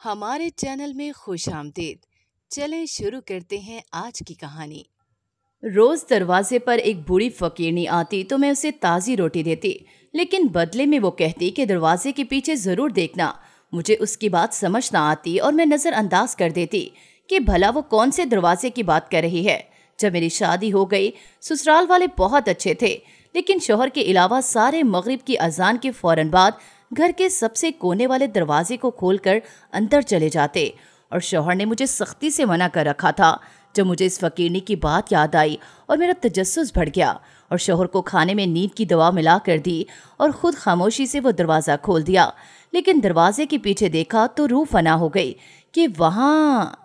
हमारे चैनल में खुश आमदीद। चलें शुरू करते हैं आज की कहानी। रोज दरवाजे पर एक बूढ़ी फकीरनी आती तो मैं उसे ताज़ी रोटी देती, लेकिन बदले में वो कहती कि दरवाजे के पीछे जरूर देखना। मुझे उसकी बात समझ ना आती और मैं नज़रअंदाज कर देती कि भला वो कौन से दरवाजे की बात कर रही है। जब मेरी शादी हो गई, ससुराल वाले बहुत अच्छे थे, लेकिन शौहर के अलावा सारे मगरिब की अजान के फौरन बाद घर के सबसे कोने वाले दरवाजे को खोलकर अंदर चले जाते। और शौहर ने मुझे सख्ती से मना कर रखा था। जब मुझे इस फकीरनी की बात याद आई और मेरा तजस्सुस बढ़ गया और शौहर को खाने में नींद की दवा मिला कर दी और खुद खामोशी से वो दरवाज़ा खोल दिया, लेकिन दरवाजे के पीछे देखा तो रूह फना हो गई कि वहाँ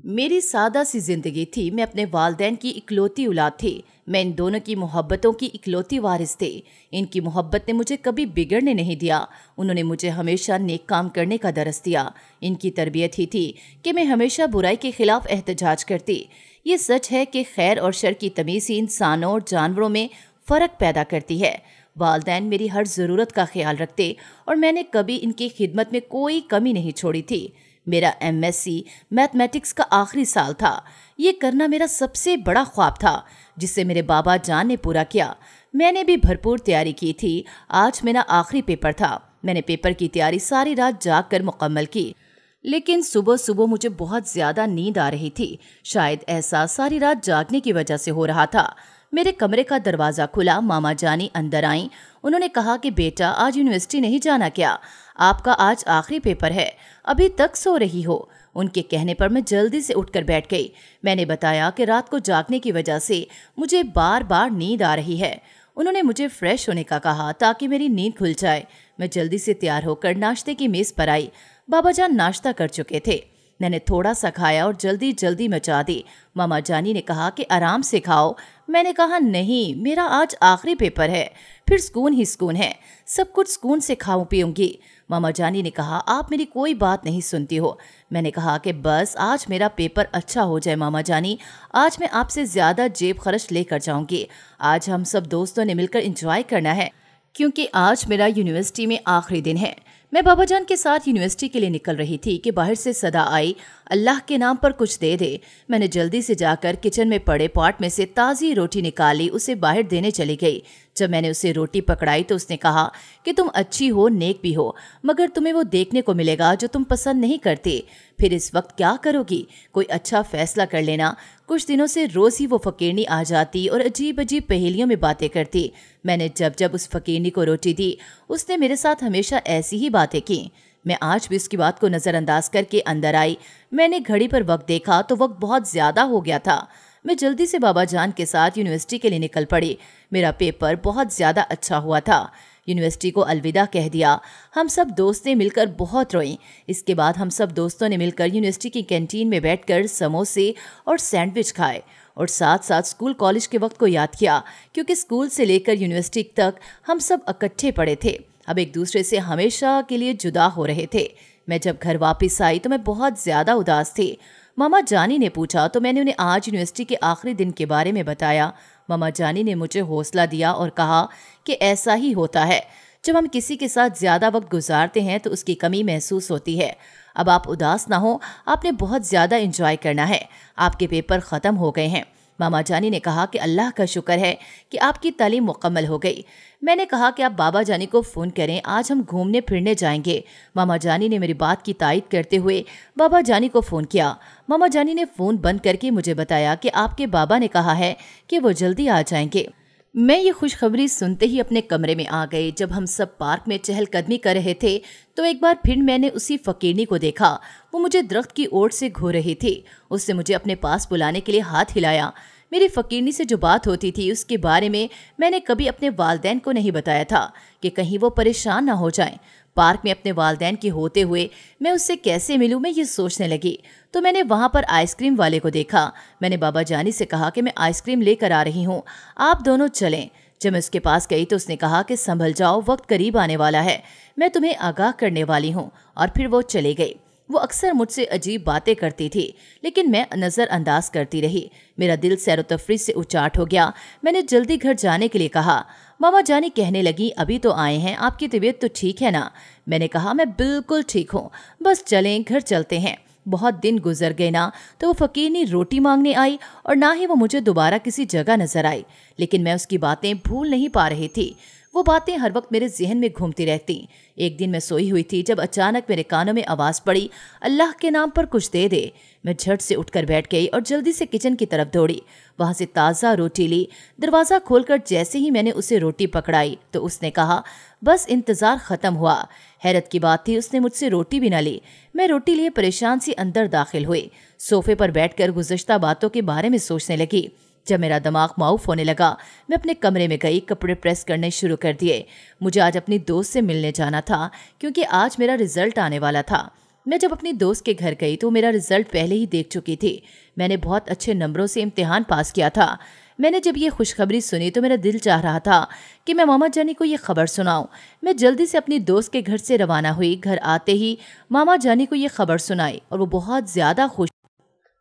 मेरी सादा सी जिंदगी थी। मैं अपने वालदैन की इकलौती औलाद थी। मैं इन दोनों की मोहब्बतों की इकलौती वारिस थी। इनकी मोहब्बत ने मुझे कभी बिगड़ने नहीं दिया। उन्होंने मुझे हमेशा नेक काम करने का दरस दिया। इनकी तरबियत ही थी कि मैं हमेशा बुराई के खिलाफ एहतजाज करती। ये सच है कि खैर और शर की तमीज़ ही इंसानों और जानवरों में फ़र्क पैदा करती है। वालदैन मेरी हर ज़रूरत का ख्याल रखते और मैंने कभी इनकी खिदमत में कोई कमी नहीं छोड़ी थी। मेरा एमएससी मैथमेटिक्स का आखिरी साल था। ये करना मेरा सबसे बड़ा ख्वाब था, जिसे मेरे बाबा जान ने पूरा किया। मैंने भी भरपूर तैयारी की थी। आज मेरा आखिरी पेपर था। मैंने पेपर की तैयारी सारी रात जाग कर मुकम्मल की, लेकिन सुबह सुबह मुझे बहुत ज़्यादा नींद आ रही थी। शायद ऐसा सारी रात जागने की वजह से हो रहा था। मेरे कमरे का दरवाज़ा खुला। मामा जानी अंदर आईं। उन्होंने कहा कि बेटा, आज यूनिवर्सिटी नहीं जाना क्या? आपका आज आखिरी पेपर है, अभी तक सो रही हो। उनके कहने पर मैं जल्दी से उठकर बैठ गई। मैंने बताया कि रात को जागने की वजह से मुझे बार बार नींद आ रही है। उन्होंने मुझे फ्रेश होने का कहा ताकि मेरी नींद खुल जाए। मैं जल्दी से तैयार होकर नाश्ते की मेज़ पर आई। बाबा जान नाश्ता कर चुके थे। मैंने थोड़ा सा खाया और जल्दी जल्दी मचा दी। मामा जानी ने कहा कि आराम से खाओ। मैंने कहा नहीं, मेरा आज आखिरी पेपर है, फिर सुकून ही सुकून है, सब कुछ सुकून से खाऊं पीऊंगी। मामा जानी ने कहा आप मेरी कोई बात नहीं सुनती हो। मैंने कहा कि बस आज मेरा पेपर अच्छा हो जाए मामा जानी, आज मैं आपसे ज़्यादा जेब खर्च लेकर जाऊंगी। आज हम सब दोस्तों ने मिलकर एंजॉय करना है, क्योंकि आज मेरा यूनिवर्सिटी में आखिरी दिन है। मैं बाबा जान के साथ यूनिवर्सिटी के लिए निकल रही थी कि बाहर से सदा आई, अल्लाह के नाम पर कुछ दे दे। मैंने जल्दी से जाकर किचन में पड़े पॉट में से ताज़ी रोटी निकाली, उसे बाहर देने चली गई। जब मैंने उसे रोटी पकड़ाई तो उसने कहा कि तुम अच्छी हो, नेक भी हो, मगर तुम्हें वो देखने को मिलेगा जो तुम पसंद नहीं करते। फिर इस वक्त क्या करोगी? कोई अच्छा फैसला कर लेना। कुछ दिनों से रोज़ ही वो फकीरनी आ जाती और अजीब अजीब पहेलियों में बातें करती। मैंने जब जब उस फकीरनी को रोटी दी, उसने मेरे साथ हमेशा ऐसी ही बातें की। मैं आज भी उसकी बात को नज़रअंदाज करके अंदर आई। मैंने घड़ी पर वक्त देखा तो वक्त बहुत ज़्यादा हो गया था। मैं जल्दी से बाबा जान के साथ यूनिवर्सिटी के लिए निकल पड़ी। मेरा पेपर बहुत ज़्यादा अच्छा हुआ था। यूनिवर्सिटी को अलविदा कह दिया। हम सब दोस्तें मिलकर बहुत रोईं। इसके बाद हम सब दोस्तों ने मिलकर यूनिवर्सिटी की कैंटीन में बैठकर समोसे और सैंडविच खाए और साथ साथ स्कूल कॉलेज के वक्त को याद किया, क्योंकि स्कूल से लेकर यूनिवर्सिटी तक हम सब इकट्ठे पढ़े थे। अब एक दूसरे से हमेशा के लिए जुदा हो रहे थे। मैं जब घर वापस आई तो मैं बहुत ज़्यादा उदास थी। मामा जानी ने पूछा तो मैंने उन्हें आज यूनिवर्सिटी के आखिरी दिन के बारे में बताया। मामा जानी ने मुझे हौसला दिया और कहा कि ऐसा ही होता है, जब हम किसी के साथ ज़्यादा वक्त गुजारते हैं तो उसकी कमी महसूस होती है। अब आप उदास ना हो, आपने बहुत ज़्यादा एंजॉय करना है। आपके पेपर ख़त्म हो गए हैं। मामा जानी ने कहा कि अल्लाह का शुक्र है कि आपकी तालीम मुकम्मल हो गई। मैंने कहा कि आप बाबा जानी को फ़ोन करें, आज हम घूमने फिरने जाएंगे। मामा जानी ने मेरी बात की तायद करते हुए बाबा जानी को फ़ोन किया। मामा जानी ने फ़ोन बंद करके मुझे बताया कि आपके बाबा ने कहा है कि वो जल्दी आ जाएंगे। मैं ये खुशखबरी सुनते ही अपने कमरे में आ गई। जब हम सब पार्क में चहलकदमी कर रहे थे तो एक बार फिर मैंने उसी फकीरनी को देखा। वो मुझे दरख्त की ओर से घूर रही थी। उसने मुझे अपने पास बुलाने के लिए हाथ हिलाया। मेरी फकीरनी से जो बात होती थी उसके बारे में मैंने कभी अपने वालदैन को नहीं बताया था कि कहीं वो परेशान ना हो जाएं। पार्क में अपने वालदैन के होते हुए मैं उससे कैसे मिलूं, मैं ये सोचने लगी तो मैंने वहाँ पर आइसक्रीम वाले को देखा। मैंने बाबा जानी से कहा कि मैं आइसक्रीम लेकर आ रही हूँ, आप दोनों चलें। जब मैं उसके पास गई तो उसने कहा कि संभल जाओ, वक्त करीब आने वाला है, मैं तुम्हें आगाह करने वाली हूँ। और फिर वो चले गई। वो अक्सर मुझसे अजीब बातें करती थी, लेकिन मैं नज़रअंदाज करती रही। मेरा दिल सैर व तफरीह से उचाट हो गया। मैंने जल्दी घर जाने के लिए कहा। मामा जानी कहने लगी, अभी तो आए हैं, आपकी तबीयत तो ठीक है ना? मैंने कहा, मैं बिल्कुल ठीक हूँ, बस चलें घर चलते हैं। बहुत दिन गुजर गए ना तो वो फकीरनी रोटी मांगने आई और ना ही वो मुझे दोबारा किसी जगह नजर आई, लेकिन मैं उसकी बातें भूल नहीं पा रही थी। वो बातें हर वक्त मेरे जहन में घूमती रहती। एक दिन मैं सोई हुई थी जब अचानक मेरे कानों में आवाज़ पड़ी, अल्लाह के नाम पर कुछ दे दे। मैं झट से उठकर बैठ गई और जल्दी से किचन की तरफ दौड़ी। वहां से ताज़ा रोटी ली। दरवाज़ा खोलकर जैसे ही मैंने उसे रोटी पकड़ाई तो उसने कहा, बस इंतज़ार ख़त्म हुआ। हैरत की बात थी, उसने मुझसे रोटी भी न ली। मैं रोटी लिए परेशान सी अंदर दाखिल हुई। सोफे पर बैठकर गुज़श्ता बातों के बारे में सोचने लगी। जब मेरा दिमाग माऊफ होने लगा, मैं अपने कमरे में गई, कपड़े प्रेस करने शुरू कर दिए। मुझे आज अपनी दोस्त से मिलने जाना था क्योंकि आज मेरा रिजल्ट आने वाला था। मैं जब अपनी दोस्त के घर गई तो मेरा रिजल्ट पहले ही देख चुकी थी। मैंने बहुत अच्छे नंबरों से इम्तिहान पास किया था। मैंने जब ये खुशखबरी सुनी तो मेरा दिल चाह रहा था कि मैं मामा जानी को ये खबर सुनाऊं। मैं जल्दी से अपनी दोस्त के घर से रवाना हुई। घर आते ही मामा जानी को ये खबर सुनाई और वो बहुत ज़्यादा खुश।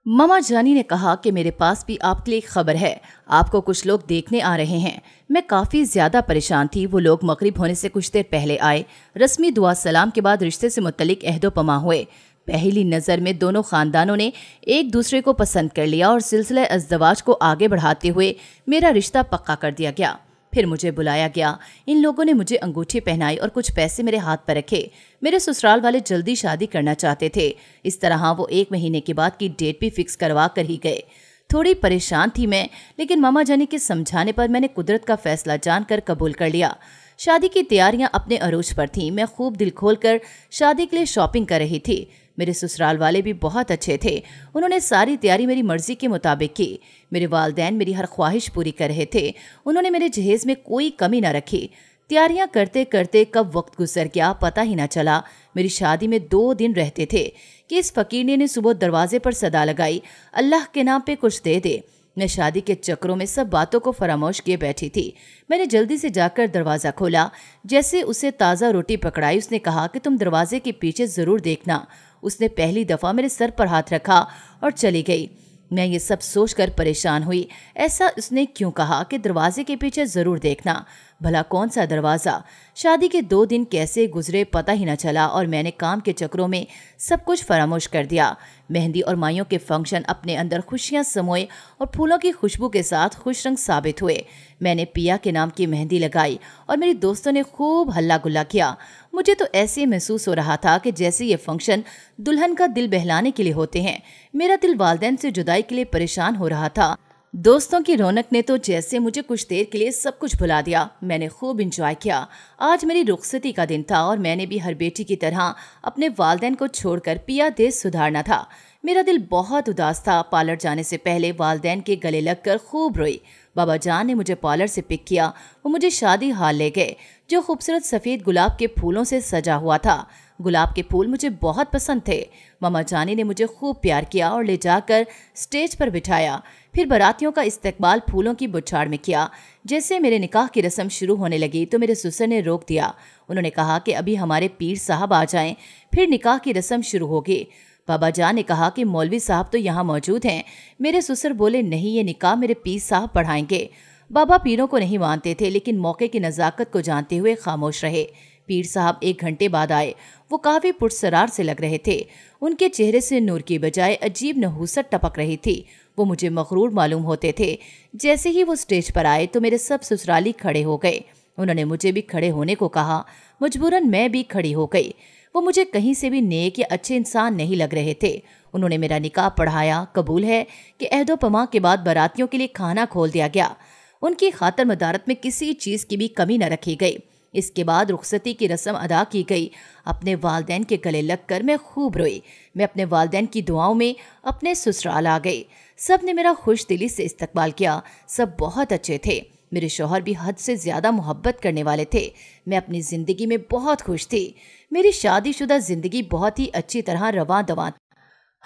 मामा जानी ने कहा कि मेरे पास भी आपके लिए एक खबर है, आपको कुछ लोग देखने आ रहे हैं। मैं काफ़ी ज़्यादा परेशान थी। वो लोग मगरिब होने से कुछ देर पहले आए। रस्मी दुआ सलाम के बाद रिश्ते से मुतल्लिक अहदो पमा हुए। पहली नज़र में दोनों ख़ानदानों ने एक दूसरे को पसंद कर लिया और सिलसिला अज़दवाज को आगे बढ़ाते हुए मेरा रिश्ता पक्का कर दिया गया। फिर मुझे बुलाया गया। इन लोगों ने मुझे अंगूठी पहनाई और कुछ पैसे मेरे हाथ पर रखे। मेरे ससुराल वाले जल्दी शादी करना चाहते थे। इस तरह वो 1 महीने के बाद की डेट भी फिक्स करवा कर ही गए। थोड़ी परेशान थी मैं, लेकिन मामा जानी के समझाने पर मैंने कुदरत का फैसला जानकर कबूल कर लिया। शादी की तैयारियां अपने अरूज पर थीं। मैं खूब दिल खोलकर शादी के लिए शॉपिंग कर रही थी। मेरे ससुराल वाले भी बहुत अच्छे थे। उन्होंने सारी तैयारी मेरी मर्जी के मुताबिक की। मेरे वालदैन मेरी हर ख्वाहिश पूरी कर रहे थे। उन्होंने मेरे जहेज में कोई कमी न रखी। तैयारियां करते करते कब वक्त गुजर गया पता ही न चला। मेरी शादी में 2 दिन रहते थे कि इस फकीरने ने सुबह दरवाजे पर सदा लगाई, अल्लाह के नाम पे कुछ दे दे। मैं शादी के चक्रों में सब बातों को फरामोश किए बैठी थी। मैंने जल्दी से जाकर दरवाज़ा खोला। जैसे उसे ताज़ा रोटी पकड़ाई, उसने कहा कि तुम दरवाजे के पीछे ज़रूर देखना। उसने पहली दफ़ा मेरे सर पर हाथ रखा और चली गई। मैं ये सब सोचकर परेशान हुई। ऐसा उसने क्यों कहा कि दरवाजे के पीछे ज़रूर देखना? भला कौन सा दरवाज़ा? शादी के 2 दिन कैसे गुजरे पता ही न चला और मैंने काम के चक्रों में सब कुछ फरामोश कर दिया। मेहंदी और माइयों के फंक्शन अपने अंदर खुशियां समोए और फूलों की खुशबू के साथ खुश रंग साबित हुए। मैंने पिया के नाम की मेहंदी लगाई और मेरी दोस्तों ने खूब हल्ला गुल्ला किया। मुझे तो ऐसे महसूस हो रहा था कि जैसे ये फंक्शन दुल्हन का दिल बहलाने के लिए होते हैं। मेरा दिल वालिदैन से जुदाई के लिए परेशान हो रहा था। दोस्तों की रौनक ने तो जैसे मुझे कुछ देर के लिए सब कुछ भुला दिया। मैंने खूब इंजॉय किया। आज मेरी रुखसती का दिन था और मैंने भी हर बेटी की तरह अपने वालिदैन को छोड़कर पिया देश सुधारना था। मेरा दिल बहुत उदास था। पार्लर जाने से पहले वालिदैन के गले लगकर खूब रोई। बाबा जान ने मुझे पार्लर से पिक किया। वो मुझे शादी हाल ले गए जो खूबसूरत सफ़ेद गुलाब के फूलों से सजा हुआ था। गुलाब के फूल मुझे बहुत पसंद थे। मामा जानी ने मुझे खूब प्यार किया और ले जाकर स्टेज पर बिठाया। फिर बारातियों का इस्तकबाल फूलों की बुछाड़ में किया। जैसे मेरे निकाह की रस्म शुरू होने लगी तो मेरे ससुर ने रोक दिया। उन्होंने कहा कि अभी हमारे पीर साहब आ जाएं, फिर निकाह की रस्म शुरू होगी। बाबा जान ने कहा कि मौलवी साहब तो यहाँ मौजूद हैं। मेरे ससुर बोले, नहीं, ये निकाह मेरे पीर साहब पढ़ाएंगे। बाबा पीरों को नहीं मानते थे, लेकिन मौके की नज़ाकत को जानते हुए खामोश रहे। पीर साहब 1 घंटे बाद आए। वो काफ़ी पुरसरार से लग रहे थे। उनके चेहरे से नूर की बजाय अजीब नहूसत टपक रही थी। वो मुझे मगरूर मालूम होते थे। जैसे ही वो स्टेज पर आए तो मेरे सब ससुराली खड़े हो गए। उन्होंने मुझे भी खड़े होने को कहा। मजबूरन मैं भी खड़ी हो गई। वो मुझे कहीं से भी नेक या अच्छे इंसान नहीं लग रहे थे। उन्होंने मेरा निकाह पढ़ाया। कबूल है कि अहदो पमा के बाद बारातियों के लिए खाना खोल दिया गया। उनकी खातर मदारत में किसी चीज़ की भी कमी न रखी गई। इसके बाद रुखसती की रस्म अदा की गई। अपने वालिदैन के गले लगकर मैं खूब रोई। मैं अपने वालिदैन की दुआओं में अपने ससुराल आ गई। सब ने मेरा खुश दिली से इस्तकबाल किया। सब बहुत अच्छे थे। मेरे शौहर भी हद से ज़्यादा मोहब्बत करने वाले थे। मैं अपनी ज़िंदगी में बहुत खुश थी। मेरी शादीशुदा ज़िंदगी बहुत ही अच्छी तरह रवां दवां।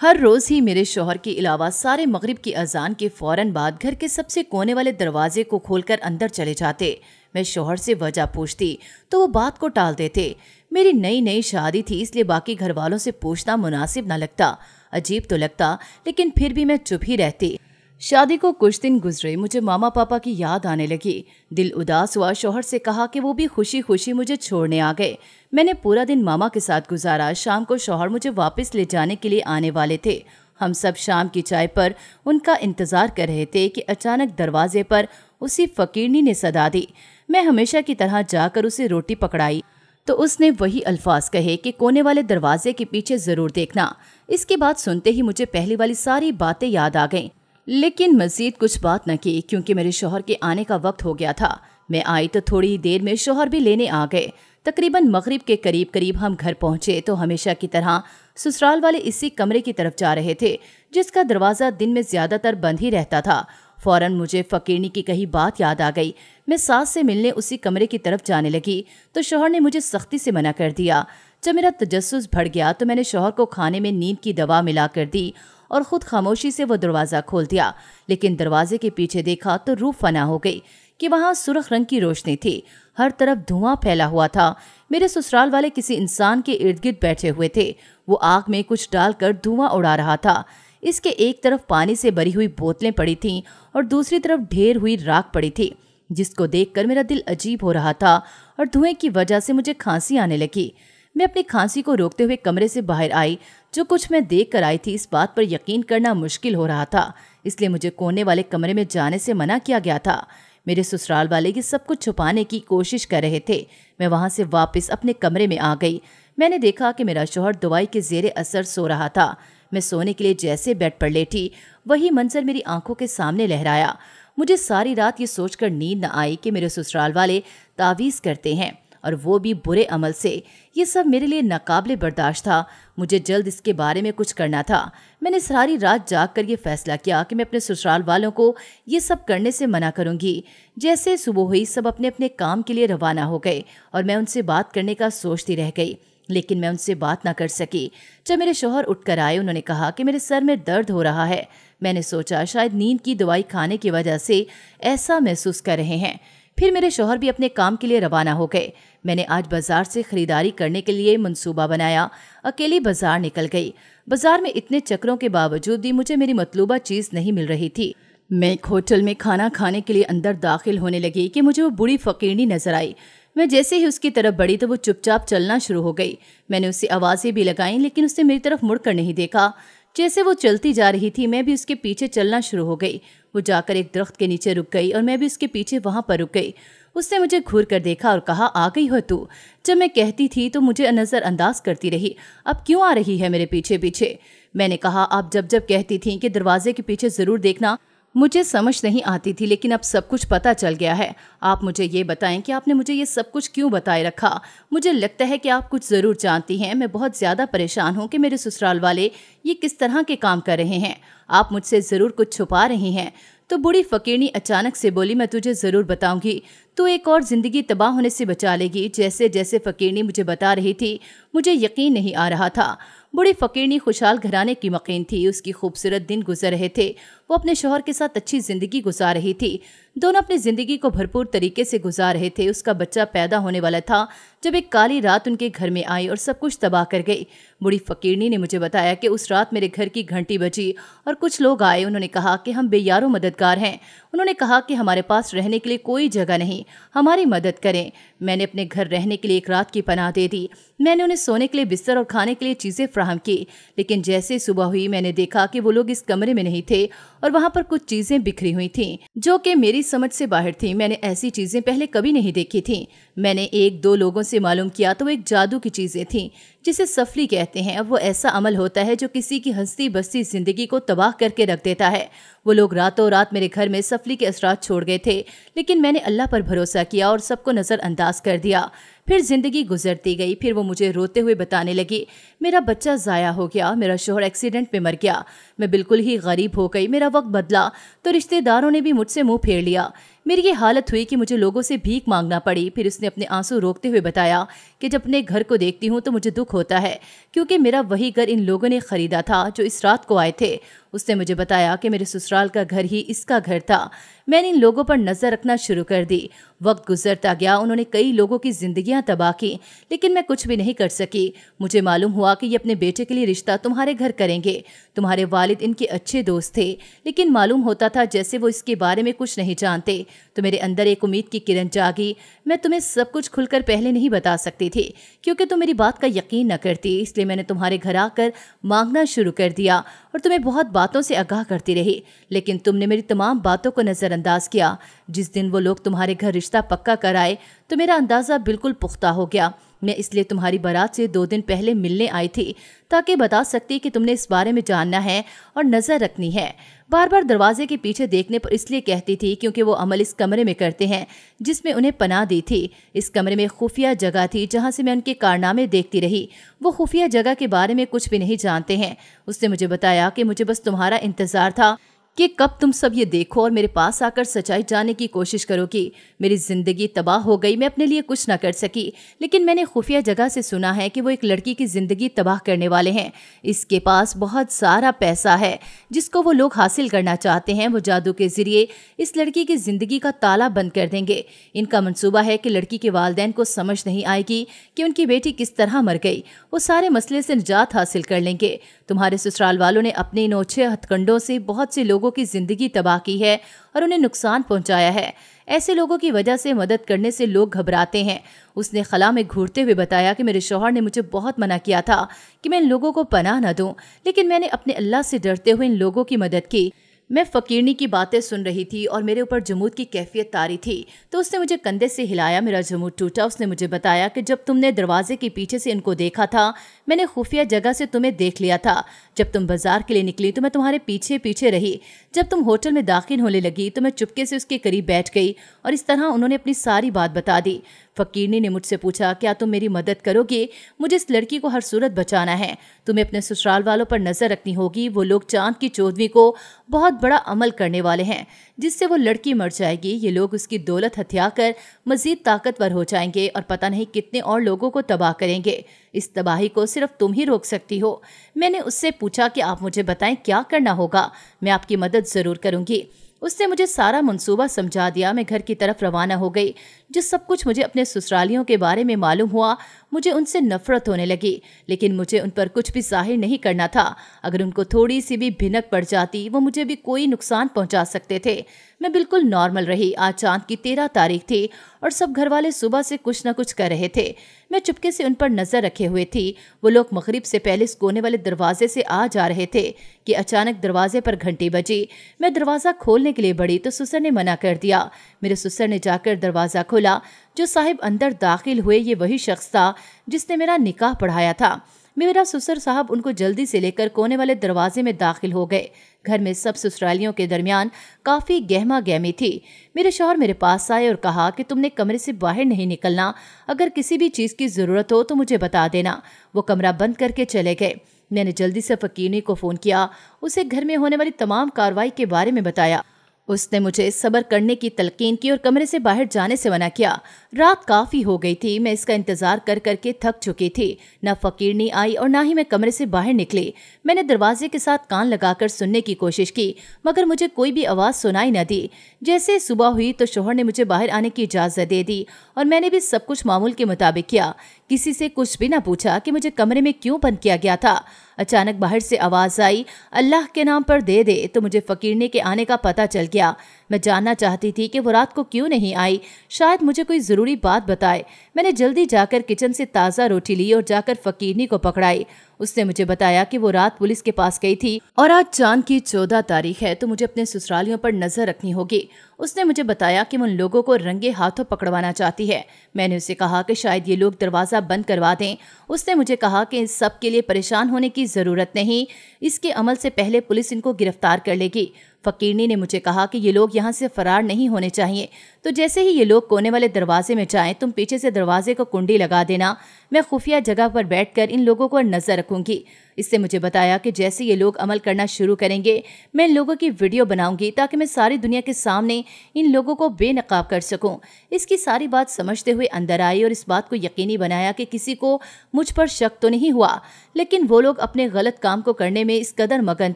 हर रोज़ ही मेरे शौहर के अलावा सारे मगरिब की अजान के फ़ौरन बाद घर के सबसे कोने वाले दरवाजे को खोलकर अंदर चले जाते। मैं शौहर से वजह पूछती तो वो बात को टाल देते। मेरी नई नई शादी थी, इसलिए बाकी घर वालों से पूछना मुनासिब न लगता। अजीब तो लगता, लेकिन फिर भी मैं चुप ही रहती। शादी को कुछ दिन गुजरे मुझे मामा पापा की याद आने लगी। दिल उदास हुआ। शौहर से कहा कि वो भी खुशी खुशी मुझे छोड़ने आ गए। मैंने पूरा दिन मामा के साथ गुजारा। शाम को शौहर मुझे वापस ले जाने के लिए आने वाले थे। हम सब शाम की चाय पर उनका इंतजार कर रहे थे कि अचानक दरवाजे पर उसी फकीरनी ने सदा दी। मैं हमेशा की तरह जाकर उसे रोटी पकड़ाई तो उसने वही अल्फाज कहे कि कोने वाले दरवाजे के पीछे जरूर देखना। इसके बाद सुनते ही मुझे पहली वाली सारी बातें याद आ गईं। लेकिन मजीद कुछ बात न की क्योंकि मेरे शौहर के आने का वक्त हो गया था। मैं आई तो थोड़ी ही देर में शौहर भी लेने आ गए। तकरीबन मगरिब के करीब करीब हम घर पहुंचे तो हमेशा की तरह ससुराल वाले इसी कमरे की तरफ जा रहे थे जिसका दरवाजा दिन में ज्यादातर बंद ही रहता था। फौरन मुझे फकीरनी की कही बात याद आ गई। मैं सास से मिलने उसी कमरे की तरफ जाने लगी तो शौहर ने मुझे सख्ती से मना कर दिया। जब मेरा तजस्सुस बढ़ गया तो मैंने शौहर को खाने में नींद की दवा मिला कर दी और खुद खामोशी से वो दरवाज़ा खोल दिया। लेकिन दरवाजे के पीछे देखा तो रूह फना हो गई कि वहाँ सुर्ख रंग की रोशनी थी। हर तरफ धुआं फैला हुआ था। मेरे ससुराल वाले किसी इंसान के इर्द गिर्द बैठे हुए थे। वो आग में कुछ डालकर धुआं उड़ा रहा था। इसके एक तरफ पानी से भरी हुई बोतलें पड़ी थीं और दूसरी तरफ ढेर हुई राख पड़ी थी, जिसको देखकर मेरा दिल अजीब हो रहा था और धुएं की वजह से मुझे खांसी आने लगी। मैं अपनी खांसी को रोकते हुए कमरे से बाहर आई। जो कुछ मैं देख कर आई थी इस बात पर यकीन करना मुश्किल हो रहा था, इसलिए मुझे कोने वाले कमरे में जाने से मना किया गया था। मेरे ससुराल वाले ये सब कुछ छुपाने की कोशिश कर रहे थे। मैं वहां से वापस अपने कमरे में आ गई। मैंने देखा कि मेरा शौहर दवाई के जेरे असर सो रहा था। मैं सोने के लिए जैसे बेड पर लेटी वही मंजर मेरी आंखों के सामने लहराया। मुझे सारी रात ये सोचकर नींद न आई कि मेरे ससुराल वाले तावीज़ करते हैं और वो भी बुरे अमल से। ये सब मेरे लिए नाकाबिले बर्दाश्त था। मुझे जल्द इसके बारे में कुछ करना था। मैंने सारी रात जाग कर ये फैसला किया कि मैं अपने ससुराल वालों को ये सब करने से मना करूंगी। जैसे सुबह हुई सब अपने अपने काम के लिए रवाना हो गए और मैं उनसे बात करने का सोचती रह गई, लेकिन मैं उनसे बात ना कर सकी। जब मेरे शौहर उठकर आए उन्होंने कहा कि मेरे सर में दर्द हो रहा है। मैंने सोचा शायद नींद की दवाई खाने की वजह से ऐसा महसूस कर रहे हैं। फिर मेरे शौहर भी अपने काम के लिए रवाना हो गए। मैंने आज बाजार से खरीदारी करने के लिए मंसूबा बनाया। अकेली बाजार निकल गई। बाजार में इतने चक्रों के बावजूद भी मुझे मेरी मतलूबा चीज़ नहीं मिल रही थी। मैं एक होटल में खाना खाने के लिए अंदर दाखिल होने लगी कि मुझे वो बूढ़ी फकीरनी नजर आई। मैं जैसे ही उसकी तरफ बढ़ी तो वो चुपचाप चलना शुरू हो गई। मैंने उससे आवाज़ें भी लगाईं लेकिन उसने मेरी तरफ मुड़कर नहीं देखा। जैसे वो चलती जा रही थी मैं भी उसके पीछे चलना शुरू हो गई। वो जाकर एक दरख्त के नीचे रुक गई और मैं भी उसके पीछे वहां पर रुक गई। उसने मुझे घूर कर देखा और कहा, आ गई हो तू? जब मैं कहती थी तो मुझे नज़रअंदाज करती रही। अब क्यों आ रही है मेरे पीछे पीछे? मैंने कहा, आप जब जब कहती थी कि दरवाजे के पीछे ज़रूर देखना, मुझे समझ नहीं आती थी, लेकिन अब सब कुछ पता चल गया है। आप मुझे ये बताएं कि आपने मुझे ये सब कुछ क्यों बताए रखा? मुझे लगता है कि आप कुछ ज़रूर जानती हैं। मैं बहुत ज़्यादा परेशान हूँ कि मेरे ससुराल वाले ये किस तरह के काम कर रहे हैं। आप मुझसे ज़रूर कुछ छुपा रही हैं। तो बूढ़ी फकीरनी अचानक से बोली, मैं तुझे ज़रूर बताऊंगी। तू एक और ज़िंदगी तबाह होने से बचा लेगी। जैसे जैसे फकीरनी मुझे बता रही थी मुझे यकीन नहीं आ रहा था। बूढ़ी फकीरनी खुशहाल घराने की मकीन थी। उसकी खूबसूरत दिन गुजर रहे थे। वो अपने शौहर के साथ अच्छी ज़िंदगी गुजार रही थी। दोनों अपनी ज़िंदगी को भरपूर तरीके से गुजार रहे थे। उसका बच्चा पैदा होने वाला था जब एक काली रात उनके घर में आई और सब कुछ तबाह कर गई। बूढ़ी फकीरनी ने मुझे बताया कि उस रात मेरे घर की घंटी बजी और कुछ लोग आए। उन्होंने कहा कि हम बेयारों मददगार हैं। उन्होंने कहा कि हमारे पास रहने के लिए कोई जगह नहीं, हमारी मदद करें। मैंने अपने घर रहने के लिए एक रात की पनाह दे दी। मैंने उन्हें सोने के लिए बिस्तर और खाने के लिए चीज़ें फराहम की। लेकिन जैसे सुबह हुई मैंने देखा कि वो लोग इस कमरे में नहीं थे और वहाँ पर कुछ चीज़ें बिखरी हुई थीं जो कि मेरी समझ से बाहर थी। मैंने ऐसी चीज़ें पहले कभी नहीं देखी थी। मैंने एक दो लोगों से मालूम किया तो वो एक जादू की चीज़ें थीं जिसे सफली कहते हैं। अब वो ऐसा अमल होता है जो किसी की हंसती बसती जिंदगी को तबाह करके रख देता है। वो लोग रातों रात मेरे घर में सफली के असरात छोड़ गए थे, लेकिन मैंने अल्लाह पर भरोसा किया और सबको नज़रअंदाज कर दिया। फिर जिंदगी गुजरती गई। फिर वो मुझे रोते हुए बताने लगी, मेरा बच्चा ज़ाया हो गया, मेरा शौहर एक्सीडेंट में मर गया, मैं बिल्कुल ही गरीब हो गई, मेरा वक्त बदला तो रिश्तेदारों ने भी मुझसे मुंह फेर लिया। मेरी ये हालत हुई कि मुझे लोगों से भीख मांगना पड़ी। फिर उसने अपने आंसू रोकते हुए बताया कि जब अपने घर को देखती हूँ तो मुझे दुख होता है, क्योंकि मेरा वही घर इन लोगों ने खरीदा था जो इस रात को आए थे। اس نے مجھے بتایا کہ میرے سسرال کا گھر ہی اس کا گھر تھا۔ میں نے ان لوگوں پر نظر رکھنا شروع کر دی۔ وقت گزرتا گیا، انہوں نے کئی لوگوں کی زندگیاں تباہ کی، لیکن میں کچھ بھی نہیں کر سکی۔ مجھے معلوم ہوا کہ یہ اپنے بیٹے کے لیے رشتہ تمہارے گھر کریں گے۔ تمہارے والد ان کے اچھے دوست تھے، لیکن معلوم ہوتا تھا جیسے وہ اس کے بارے میں کچھ نہیں جانتے۔ تو میرے اندر ایک امید کی کرن جاگی۔ میں تمہیں سب کچھ کھل کر پہلے نہیں بتا سکتی تھی، کیونکہ تم میری بات کا یقین نہ کرتی، اس لیے میں نے تمہارے گھر آ کر مانگنا شروع کر دیا اور تمہیں بہت باتوں سے آگاہ کرتی رہی، لیکن تم نے میری تمام باتوں کو نظر انداز کیا۔ جس دن وہ لوگ تمہارے گھر رشتہ پکا کر آئے تو میرا اندازہ بالکل پختہ ہو گیا۔ میں اس لیے تمہاری بارات سے 2 دن پہلے ملنے آئی تھی تاکہ بتا سکتی کہ تم نے اس بارے میں جاننا ہے اور نظر رکھنی ہے۔ بار بار دروازے کے پیچھے دیکھنے پر اس لیے کہتی تھی کیونکہ وہ عمل اس کمرے میں کرتے ہیں جس میں انہیں پناہ دی تھی۔ اس کمرے میں خفیہ جگہ تھی جہاں سے میں ان کے کارنامے دیکھتی رہی۔ وہ خفیہ جگہ کے بارے میں کچھ بھی نہیں جانتے ہیں۔ اس نے مجھے بتایا کہ مجھے بس تمہارا انتظار تھا کہ کب تم سب یہ دیکھو اور میرے پاس آ کر سچائی جاننے کی کوشش کرو گی۔ میری زندگی تباہ ہو گئی، میں اپنے لیے کچھ نہ کر سکی، لیکن میں نے خفیہ جگہ سے سنا ہے کہ وہ ایک لڑکی کی زندگی تباہ کرنے والے ہیں۔ اس کے پاس بہت سارا پیسہ ہے جس کو وہ لوگ حاصل کرنا چاہتے ہیں۔ وہ جادو کے ذریعے اس لڑکی کی زندگی کا تالا بند کر دیں گے۔ ان کا منصوبہ ہے کہ لڑکی کے والدین کو سمجھ نہیں آئے گی کہ ان کی بیٹی کس طرح مر گئی۔ وہ سارے مسئلے سے نجات حاصل کر لیں گے۔ تمہارے سسرال والوں نے اپنے ان اوچھے ہتھ کنڈوں سے بہت سے لوگوں کی زندگی تباہ کی ہے اور انہیں نقصان پہنچایا ہے۔ ایسے لوگوں کی وجہ سے مدد کرنے سے لوگ گھبراتے ہیں۔ اس نے خلا میں گھورتے ہوئے بتایا کہ میرے شوہر نے مجھے بہت منع کیا تھا کہ میں ان لوگوں کو پناہ نہ دوں، لیکن میں نے اپنے اللہ سے ڈرتے ہوئے ان لوگوں کی مدد کی۔ میں فقیرنی کی باتیں سن رہی تھی اور میرے اوپر جمود کی کیفیت طاری تھی، تو اس نے مجھے کندھے سے ہلایا۔ میرا جمود ٹوٹا۔ اس نے مجھے بتایا کہ جب تم نے دروازے کے پیچھے سے ان کو دیکھا تھا، میں نے خفیہ جگہ سے تمہیں دیکھ لیا تھا۔ جب تم بازار کے لیے نکلی تو میں تمہارے پیچھے پیچھے رہی۔ جب تم ہوٹل میں داخل ہونے لگی تو میں چپکے سے اس کے قریب بیٹھ گئی اور اس طرح انہوں نے اپنی ساری بات بتا دی۔ فقیرنی نے مجھ سے پوچھا، کیا تم میری مدد کرو گے؟ مجھے اس لڑکی کو ہر صورت بچانا ہے۔ تمہیں اپنے سسرال والوں پر نظر رکھنی ہوگی۔ وہ لوگ چاند کی 14ویں کو بہت بڑا عمل کرنے والے ہیں جس سے وہ لڑکی مر جائے گی۔ یہ لوگ اس کی دولت ہتھیا کر مزید طاقتور ہو جائیں گے اور پتہ نہیں کتنے اور لوگوں کو تباہ کریں گے۔ اس تباہی کو صرف تم ہی روک سکتی ہو۔ میں نے اس سے پوچھا کہ آپ مجھے بتائیں کیا کرنا ہوگا، میں آپ کی مدد ضرور کروں گی۔ اس نے مجھے سارا منصوبہ سمجھا دیا۔ میں گھر کی طرف روانہ ہو گئی۔ جو سب کچھ مجھے اپنے سسرالیوں کے بارے میں معلوم ہوا، مجھے ان سے نفرت ہونے لگی، لیکن مجھے ان پر کچھ بھی ظاہر نہیں کرنا تھا۔ اگر ان کو تھوڑی سی بھی بھنک پڑ جاتی، وہ مجھے بھی کوئی نقصان پہنچا سکتے تھے۔ میں بالکل نارمل رہی۔ آج چاند کی 13 تاریخ تھی اور سب گھر والے صبح سے کچھ نہ کچھ کر رہے تھے۔ میں چپکے سے ان پر نظر رکھے ہوئے تھی۔ وہ لوگ مغرب سے پہلے اس کونے والے دروازے سے آ جا رہے تھے کہ اچانک دروازے پر گھنٹی بجی۔ میں دروازہ کھولنے کے لیے بڑھی تو سسر نے منع کر دیا۔ میرے سسر نے جا کر دروازہ کھولا۔ جو صاحب اندر داخل ہوئے یہ وہی شخص تھا جس نے میرا نکاح پڑھایا تھا۔ میرا سسر صاحب ان کو جلدی سے لے کر کونے والے دروازے میں داخل ہو گئے۔ گھر میں سب سسرالیوں کے درمیان کافی گہما گہمی تھی۔ میرے شوہر میرے پاس آئے اور کہا کہ تم نے کمرے سے باہر نہیں نکلنا، اگر کسی بھی چیز کی ضرورت ہو تو مجھے بتا دینا۔ وہ کمرہ بند کر کے چلے گئے۔ میں نے جلدی سے فقیرنی کو فون کیا، اسے گھر میں ہونے والی تمام کارروائی کے بارے میں بتایا۔ اس نے مجھے صبر کرنے کی تلقین کی اور کمرے سے باہر جانے سے منع کیا۔ رات کافی ہو گئی تھی۔ میں اس کا انتظار کر کر کے تھک چکی تھی۔ نہ فقیرنی آئی اور نہ ہی میں کمرے سے باہر نکلی۔ میں نے دروازے کے ساتھ کان لگا کر سننے کی کوشش کی، مگر مجھے کوئی بھی آواز سنائی نہ دی۔ جیسے صبح ہوئی تو شوہر نے مجھے باہر آنے کی اجازت دے دی اور میں نے بھی سب کچھ معمول کے مطابق کیا۔ کسی سے کچھ بھی نہ پوچھا کہ مجھے کمرے میں کیوں بند کیا گیا تھا۔ اچانک باہر سے آواز آئی، اللہ کے نام پر دے دے، تو مجھے فقیرنی کے آنے کا پتہ چل گیا۔ میں جاننا چاہتی تھی کہ وہ رات کو کیوں نہیں آئی، شاید مجھے کوئی ضروری بات بتائے۔ میں نے جلدی جا کر کچن سے تازہ روٹی لی اور جا کر فقیرنی کو پکڑائی۔ اس نے مجھے بتایا کہ وہ رات پولیس کے پاس گئی تھی اور آج چاند کی 14 تاریخ ہے تو مجھے اپنے سسرالیوں پر نظر رکھنی ہوگی۔ اس نے مجھے بتایا کہ وہ ان لوگوں کو رنگے ہاتھوں پکڑوانا چاہتی ہے۔ میں نے اسے کہا کہ شاید یہ لوگ دروازہ بند کروا دیں۔ اس نے مجھے کہا کہ اس سب کے لیے پریشان ہونے کی ضرورت نہیں، اس کے عمل سے پہلے پولیس ان کو گرفتار کر لے گی۔ फकीरनी ने मुझे कहा कि ये लोग यहाँ से फरार नहीं होने चाहिए, तो जैसे ही ये लोग कोने वाले दरवाजे में जाएं, तुम पीछे से दरवाजे को कुंडी लगा देना। मैं खुफिया जगह पर बैठकर इन लोगों को नजर रखूंगी। इससे मुझे बताया कि जैसे ये लोग अमल करना शुरू करेंगे, मैं इन लोगों की वीडियो बनाऊंगी ताकि मैं सारी दुनिया के सामने इन लोगों को बेनकाब कर सकूं। इसकी सारी बात समझते हुए अंदर आई और इस बात को यकीनी बनाया कि किसी को मुझ पर शक तो नहीं हुआ, लेकिन वो लोग अपने गलत काम को करने में इस कदर मगन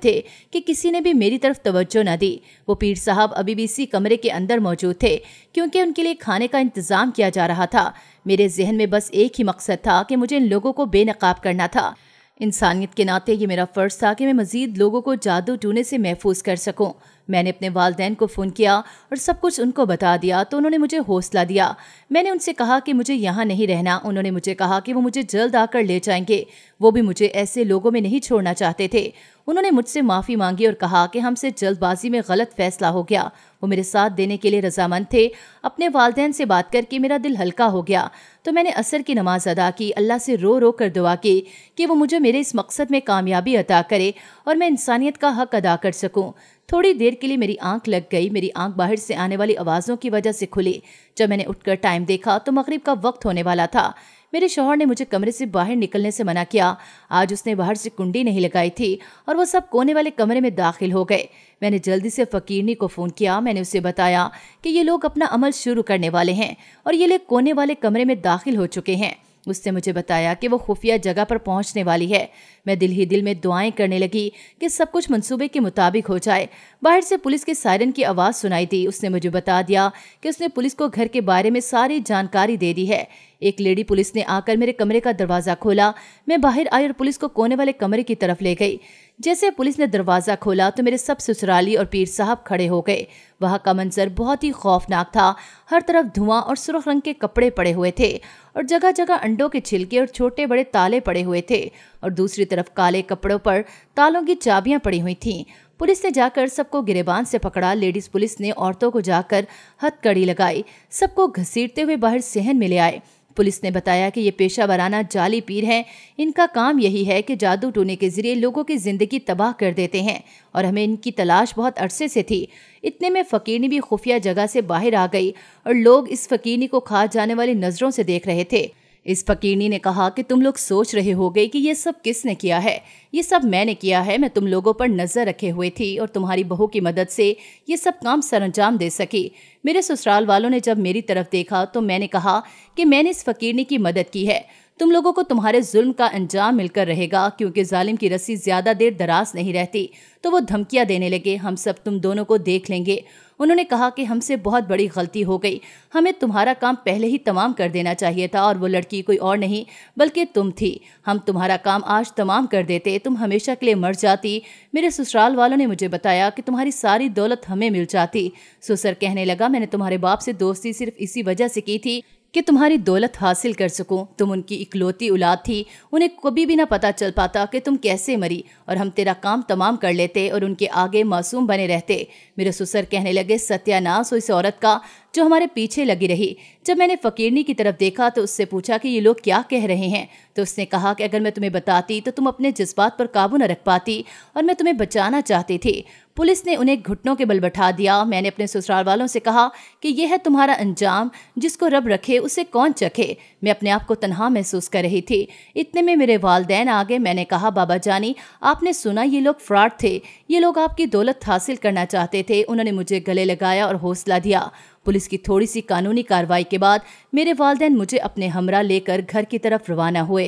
थे कि किसी ने भी मेरी तरफ तवज्जो न दी। वो पीर साहब अभी भी इसी कमरे के अंदर मौजूद थे क्योंकि उनके लिए खाने का इंतजाम किया जा रहा था। मेरे जहन में बस एक ही मकसद था कि मुझे इन लोगों को बेनकाब करना था। इंसानियत के नाते ये मेरा फ़र्ज़ था कि मैं मज़ीद लोगों को जादू टूने से महफूज कर सकूं। मैंने अपने वालिदैन को फ़ोन किया और सब कुछ उनको बता दिया तो उन्होंने मुझे हौसला दिया। मैंने उनसे कहा कि मुझे यहाँ नहीं रहना। उन्होंने मुझे कहा कि वो मुझे जल्द आकर ले जाएंगे। वो भी मुझे ऐसे लोगों में नहीं छोड़ना चाहते थे। उन्होंने मुझसे माफ़ी मांगी और कहा कि हमसे जल्दबाजी में गलत फैसला हो गया। वो मेरे साथ देने के लिए रजामंद थे। अपने वालिदैन से बात करके मेरा दिल हल्का हो गया तो मैंने असर की नमाज अदा की। अल्लाह से रो रो कर दुआ की कि वो मुझे मेरे इस मकसद में कामयाबी अता करे और मैं इंसानियत का हक अदा कर सकूं। थोड़ी देर के लिए मेरी आंख लग गई। मेरी आंख बाहर से आने वाली आवाज़ों की वजह से खुली। जब मैंने उठकर टाइम देखा तो मगरिब का वक्त होने वाला था। मेरे शौहर ने मुझे कमरे से बाहर निकलने से मना किया। आज उसने बाहर से कुंडी नहीं लगाई थी और वो सब कोने वाले कमरे में दाखिल हो गए। मैंने जल्दी से फकीरनी को फ़ोन किया। मैंने उसे बताया कि ये लोग अपना अमल शुरू करने वाले हैं और ये लोग कोने वाले कमरे में दाखिल हो चुके हैं। उसने मुझे बताया कि वो खुफिया जगह पर पहुंचने वाली है। मैं दिल ही दिल में दुआएं करने लगी कि सब कुछ मंसूबे के मुताबिक हो जाए। बाहर से पुलिस के सायरन की आवाज़ सुनाई दी। उसने मुझे बता दिया कि उसने पुलिस को घर के बारे में सारी जानकारी दे दी है। एक लेडी पुलिस ने आकर मेरे कमरे का दरवाज़ा खोला। मैं बाहर आई और पुलिस को कोने वाले कमरे की तरफ ले गई। जैसे पुलिस ने दरवाज़ा खोला तो मेरे सब ससुराली और पीर साहब खड़े हो गए। वहाँ का मंजर बहुत ही खौफनाक था। हर तरफ धुआं और सुर्ख रंग के कपड़े पड़े हुए थे और जगह जगह अंडों के छिलके और छोटे बड़े ताले पड़े हुए थे और दूसरी तरफ काले कपड़ों पर तालों की चाबियां पड़ी हुई थीं। पुलिस ने जाकर सबको गिरेबान से पकड़ा। लेडीज पुलिस ने औरतों को जाकर हथकड़ी लगाई। सबको घसीटते हुए बाहर सहन में ले आए। पुलिस ने बताया कि ये पेशा वराना जाली पीर हैं। इनका काम यही है कि जादू टोने के जरिए लोगों की जिंदगी तबाह कर देते हैं और हमें इनकी तलाश बहुत अरसे से थी। इतने में फकीरनी भी खुफिया जगह से बाहर आ गई और लोग इस फकीरनी को खा जाने वाली नजरों से देख रहे थे। इस फकीरनी ने कहा कि तुम लोग सोच रहे होगे कि ये सब किसने किया है। ये सब मैंने किया है। मैं तुम लोगों पर नजर रखे हुए थी और तुम्हारी बहू की मदद से ये सब काम सरअंजाम दे सकी। मेरे ससुराल वालों ने जब मेरी तरफ देखा तो मैंने कहा कि मैंने इस फकीरनी की मदद की है। तुम लोगों को तुम्हारे जुल्म का अंजाम मिलकर रहेगा, क्योंकि जालिम की रस्सी ज्यादा देर दराज नहीं रहती। तो वो धमकियां देने लगे, हम सब तुम दोनों को देख लेंगे। उन्होंने कहा कि हमसे बहुत बड़ी गलती हो गई। हमें तुम्हारा काम पहले ही तमाम कर देना चाहिए था और वो लड़की कोई और नहीं बल्कि तुम थी। हम तुम्हारा काम आज तमाम कर देते, तुम हमेशा के लिए मर जाती। मेरे ससुराल वालों ने मुझे बताया कि तुम्हारी सारी दौलत हमें मिल जाती। ससुर कहने लगा, मैंने तुम्हारे बाप से दोस्ती सिर्फ इसी वजह से की थी कि तुम्हारी दौलत हासिल कर सकूं। तुम उनकी इकलौती औलाद थी। उन्हें कभी भी ना पता चल पाता कि तुम कैसे मरी और हम तेरा काम तमाम कर लेते और उनके आगे मासूम बने रहते। मेरे ससुर कहने लगे, सत्यानाश हो इस औरत का जो हमारे पीछे लगी रही। जब मैंने फकीरनी की तरफ देखा तो उससे पूछा कि ये लोग क्या कह रहे हैं, तो उसने कहा कि अगर मैं तुम्हें बताती तो तुम अपने जज्बात पर काबू न रख पाती और मैं तुम्हें बचाना चाहती थी। पुलिस ने उन्हें घुटनों के बल बैठा दिया। मैंने अपने ससुराल वालों से कहा कि यह है तुम्हारा अंजाम, जिसको रब रखे उसे कौन चखे। मैं अपने आप को तन्हा महसूस कर रही थी। इतने में मेरे वालिदैन आ गए। मैंने कहा, बाबा जानी, आपने सुना ये लोग फ्रॉड थे। ये लोग आपकी दौलत हासिल करना चाहते थे। उन्होंने मुझे गले लगाया और हौसला दिया। पुलिस की थोड़ी सी कानूनी कार्रवाई के बाद मेरे वालिदैन मुझे अपने हमरा लेकर घर की तरफ रवाना हुए।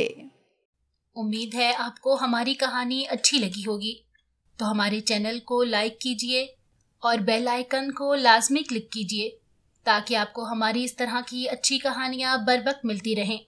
उम्मीद है आपको हमारी कहानी अच्छी लगी होगी, तो हमारे चैनल को लाइक कीजिए और बेल आइकन को लाजमी क्लिक कीजिए ताकि आपको हमारी इस तरह की अच्छी कहानियाँ बर वक्त मिलती रहें।